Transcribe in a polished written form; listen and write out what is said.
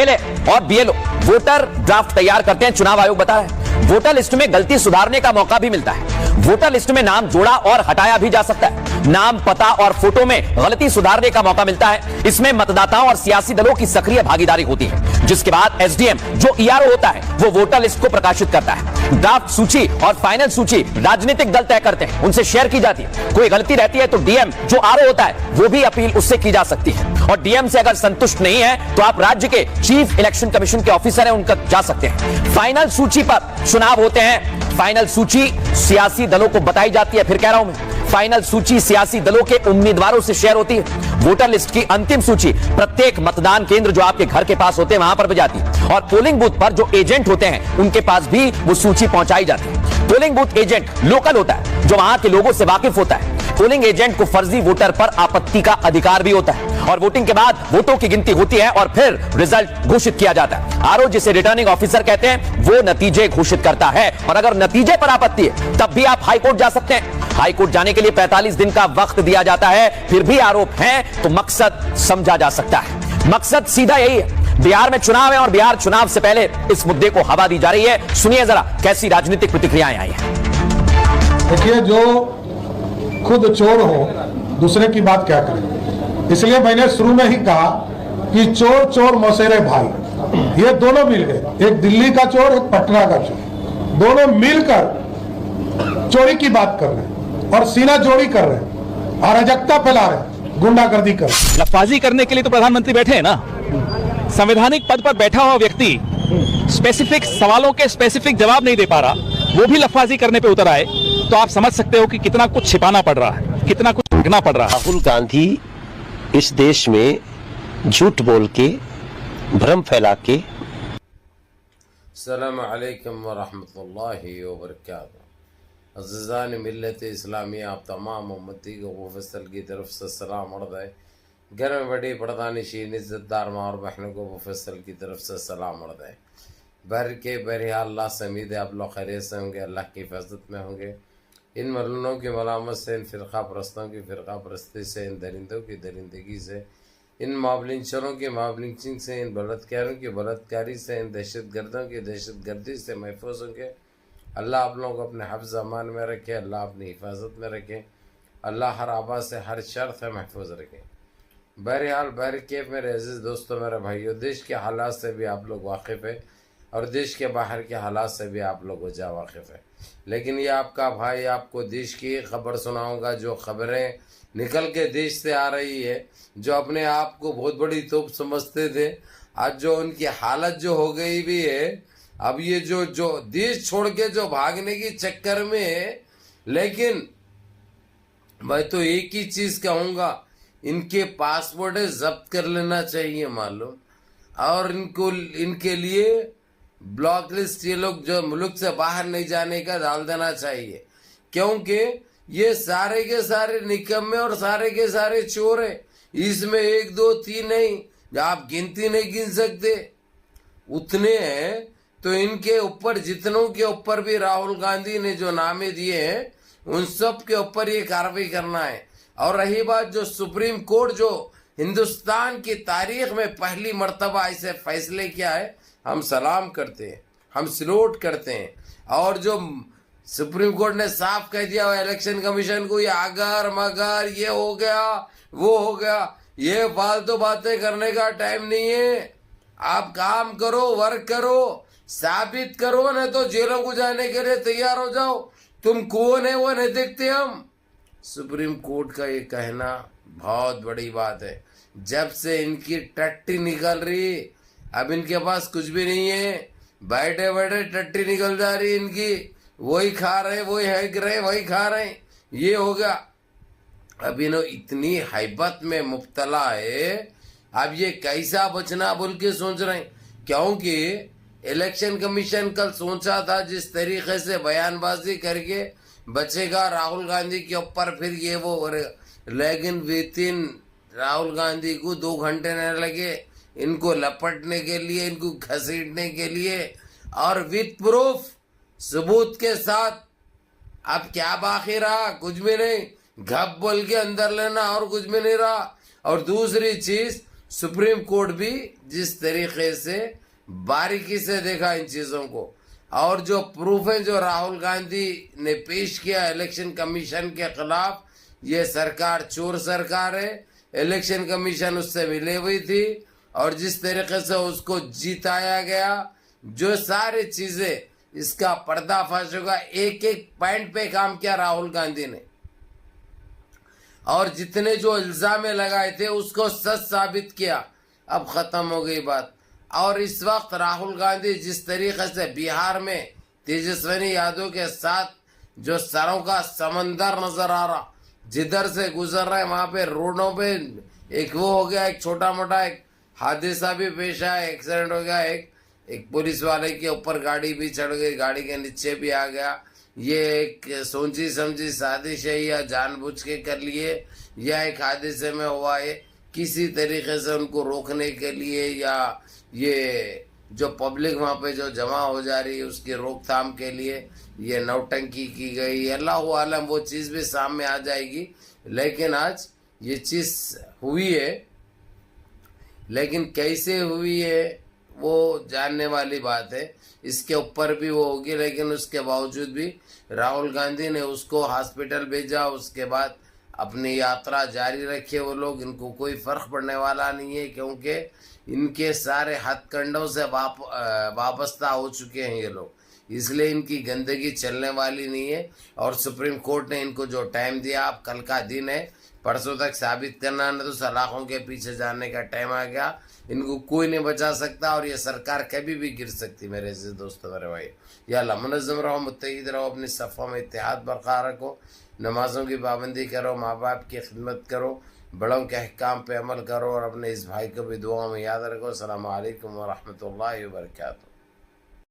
DLA और BLO voter draft तैयार करते हैं। चुनाव आयोग बता रहा है वोटर लिस्ट में गलती सुधारने का मौका भी मिलता है। वोटर लिस्ट में नाम जोड़ा और हटाया भी जा सकता है। नाम, पता और फोटो में गलती सुधारने का मौका मिलता है। इसमें मतदाताओं और सियासी दलों की सक्रिय भागीदारी होती है, जिसके बाद एसडीएम जो ईआरओ होता है वो वोटर लिस्ट को प्रकाशित करता है। ड्राफ्ट सूची और फाइनल सूची राजनीतिक दल तय करते हैं, उनसे शेयर की जाती है। कोई गलती रहती है तो डीएम जो आरओ होता है वो भी अपील उससे की जा सकती है, और डीएम से अगर संतुष्ट नहीं है तो आप राज्य के चीफ इलेक्शन कमीशन के ऑफिसर हैं उनका जा सकते हैं। फाइनल सूची पर चुनाव होते हैं। फाइनल सूची सियासी दलों को बताई जाती है। फिर कह रहा हूं मैं, फाइनल सूची सियासी दलों के उम्मीदवारों से शेयर होती है। वोटर लिस्ट की अंतिम सूची प्रत्येक मतदान केंद्र जो आपके घर के पास होते हैं वहां पर भी जाती है, और पोलिंग बूथ पर जो एजेंट होते हैं उनके पास भी वो सूची पहुंचाई जाती है। पोलिंग बूथ एजेंट लोकल होता है जो वहां के लोगों से वाकिफ होता है। पोलिंग एजेंट को फर्जी वोटर पर आपत्ति का अधिकार भी होता है, और वोटिंग के बाद वोटों की गिनती होती है और फिर रिजल्ट घोषित किया जाता है। आरओ जिसे रिटर्निंग ऑफिसर कहते हैं वो नतीजे घोषित करता है, और अगर नतीजे पर आपत्ति है तब भी आप हाईकोर्ट जा सकते हैं। हाईकोर्ट जाने के लिए 45 दिन का वक्त दिया जाता है। फिर भी आरोप है तो मकसद समझा जा सकता है। मकसद सीधा यही है, बिहार में चुनाव है और बिहार चुनाव से पहले इस मुद्दे को हवा दी जा रही है। सुनिए जरा कैसी राजनीतिक प्रतिक्रियाएं आई हैं। देखिए, जो खुद चोर हो दूसरे की बात क्या करें, इसलिए मैंने शुरू में ही कहा कि चोर चोर मौसेरे भाई, ये दोनों मिल गए, एक दिल्ली का चोर एक पटना का चोर, दोनों मिलकर चोरी की बात कर रहे हैं और सीना जोड़ी कर रहे हैं, अराजकता फैला रहे हैं, गुंडागर्दी कर रहे हैं। लफाजी करने के लिए तो प्रधानमंत्री बैठे हैं ना। संवैधानिक पद पर बैठा हुआ व्यक्ति स्पेसिफिक सवालों के स्पेसिफिक जवाब नहीं दे पा रहा, वो भी लफाजी करने पे उतर आए, तो आप समझ सकते हो कि कितना कुछ छिपाना पड़ रहा है, कितना कुछ ढकना पड़ रहा है। राहुल गांधी इस देश में झूठ बोल के, भ्रम फैला के। अस्सलामु अलैकुम व रहमतुल्लाहि व बरकातहू। अज़ीज़ान मिल्लत इस्लामिया, आप तमाम उम्मती को मुफस्सल की तरफ से सलाम अर्ज़ है। घर में बड़ी पर्दानिशीन इज़्ज़तदार माँ और बहनों को मुफस्सल की तरफ से सलाम अर्ज़ है। बर के बहरहाल अल्लाह से उम्मीद है आप लोग खैरियत से होंगे, अल्लाह की हिफाजत में होंगे। इन मलूनों की मलामत से, इन फ़िरक़ा परस्तों की फ़िरक़ा परस्ती से, इन दरिंदों की दरिंदगी से, इन मावलिंचरों की मावलिंचिंग से, इन बलात्कारों की बलात्कारी से, इन दहशत गर्दों की दहशत गर्दी से महफूज होंगे। अल्लाह आप लोगों को अपने हफ्ज़ अमान में रखे, अल्लाह अपनी हिफाजत में रखे, अल्लाह हर आबा से हर शर से महफूज रखे। बहरहाल बहरकैफ मेरे अज़ीज़ दोस्तों, मेरे भाइयों, देश के हालात से भी आप लोग वाकिफ़ है और देश के बाहर के हालात से भी आप लोग वजह वाकिफ़ है, लेकिन ये आपका भाई आपको देश की खबर सुनाऊंगा जो खबरें निकल के देश से आ रही है। जो अपने आप को बहुत बड़ी तोप समझते थे, आज जो उनकी हालत जो हो गई भी है, अब ये जो देश छोड़ के जो भागने की चक्कर में है। लेकिन मैं तो एक ही चीज़ कहूँगा, इनके पासपोर्ट जब्त कर लेना चाहिए मालूम, और इनके लिए ब्लॉक लिस्ट, ये लोग जो मुल्क से बाहर नहीं जाने का डाल देना चाहिए, क्योंकि ये सारे के सारे निकम्मे और सारे के सारे चोर है। इसमें 1 2 3 नहीं, आप गिनती नहीं गिन सकते, उतने हैं। तो इनके ऊपर जितनों के ऊपर भी राहुल गांधी ने जो नामे दिए हैं उन सब के ऊपर ये कार्रवाई करना है। और रही बात जो सुप्रीम कोर्ट जो हिंदुस्तान की तारीख में पहली मर्तबा ऐसे फैसले किया है, हम सलाम करते हैं, हम सलूट करते हैं। और जो सुप्रीम कोर्ट ने साफ कह दिया इलेक्शन कमीशन को, ये अगर मगर ये हो गया वो हो गया, ये फालतू बातें करने का टाइम नहीं है। आप काम करो, वर्क करो, साबित करो, न तो जेलों को जाने के लिए तैयार हो जाओ। तुम कौन है वो नहीं देखते हम। सुप्रीम कोर्ट का ये कहना बहुत बड़ी बात है। जब से इनकी टट्टी निकल रही, अब इनके पास कुछ भी नहीं है, बैठे बैठे टट्टी निकल जा रही इनकी, वही खा रहे, वही हैक रहे, वही खा रहे, ये हो गया। अब इन्हों इतनी हैबत में मुब्तला है, अब ये कैसा बचना बोल के सोच रहे हैं, क्योंकि इलेक्शन कमीशन कल सोचा था जिस तरीके से बयानबाजी करके बचेगा राहुल गांधी के ऊपर, फिर ये वो हो रहा, लेकिन विदिन राहुल गांधी को 2 घंटे न लगे इनको लपटने के लिए, इनको घसीटने के लिए, और विद प्रूफ सबूत के साथ। अब क्या बाकी रहा? कुछ भी नहीं, घप बोल के अंदर लेना और कुछ भी नहीं रहा। और दूसरी चीज, सुप्रीम कोर्ट भी जिस तरीके से बारीकी से देखा इन चीजों को, और जो प्रूफ है जो राहुल गांधी ने पेश किया इलेक्शन कमीशन के खिलाफ, ये सरकार चोर सरकार है। इलेक्शन कमीशन उससे मिली हुई थी और जिस तरीके से उसको जिताया गया, जो सारी चीजें, इसका पर्दाफाश होगा। एक एक पॉइंट पे काम किया राहुल गांधी ने, और जितने जो इल्जाम लगाए थे उसको सच साबित किया। अब खत्म हो गई बात। और इस वक्त राहुल गांधी जिस तरीके से बिहार में तेजस्वी यादव के साथ जो सरों का समंदर नजर आ रहा, जिधर से गुजर रहे वहां पे रोडों पे एक वो हो गया, एक छोटा मोटा एक हादसा भी पेश आया, एक्सीडेंट हो गया, एक पुलिस वाले के ऊपर गाड़ी भी चढ़ गई, गाड़ी के नीचे भी आ गया। ये एक सोची समझी साजिश है या जानबूझ के कर लिए या एक हादसे में हुआ है, किसी तरीके से उनको रोकने के लिए या ये जो पब्लिक वहाँ पे जो जमा हो जा रही है उसकी रोकथाम के लिए ये नौटंकी की गई। अल्लाहु आलम वो चीज़ भी सामने आ जाएगी, लेकिन आज ये चीज़ हुई है, लेकिन कैसे हुई है वो जानने वाली बात है। इसके ऊपर भी वो होगी, लेकिन उसके बावजूद भी राहुल गांधी ने उसको हॉस्पिटल भेजा, उसके बाद अपनी यात्रा जारी रखे वो लोग। इनको कोई फर्क पड़ने वाला नहीं है, क्योंकि इनके सारे हथकंडों से वाबस्ता हो चुके हैं ये लोग, इसलिए इनकी गंदगी चलने वाली नहीं है। और सुप्रीम कोर्ट ने इनको जो टाइम दिया, अब कल का दिन है, परसों तक साबित करना, न तो सलाखों के पीछे जाने का टाइम आ गया। इनको कोई नहीं बचा सकता और ये सरकार कभी भी गिर सकती। मेरे ऐसे दोस्तों, मेरे भाई, या अल्लाह मुनज़्ज़म रहो, मुत्तहिद रहो, अपनी सफ़ों में इत्तेहाद बरकरार रखो, नमाज़ों की पाबंदी करो, माँ बाप की खिदमत करो, बड़ों के अहकाम पे अमल करो और अपने इस भाई को भी दुआ में याद रखो। अस्सलामु अलैकुम व रहमतुल्लाहि व बरकातुहू।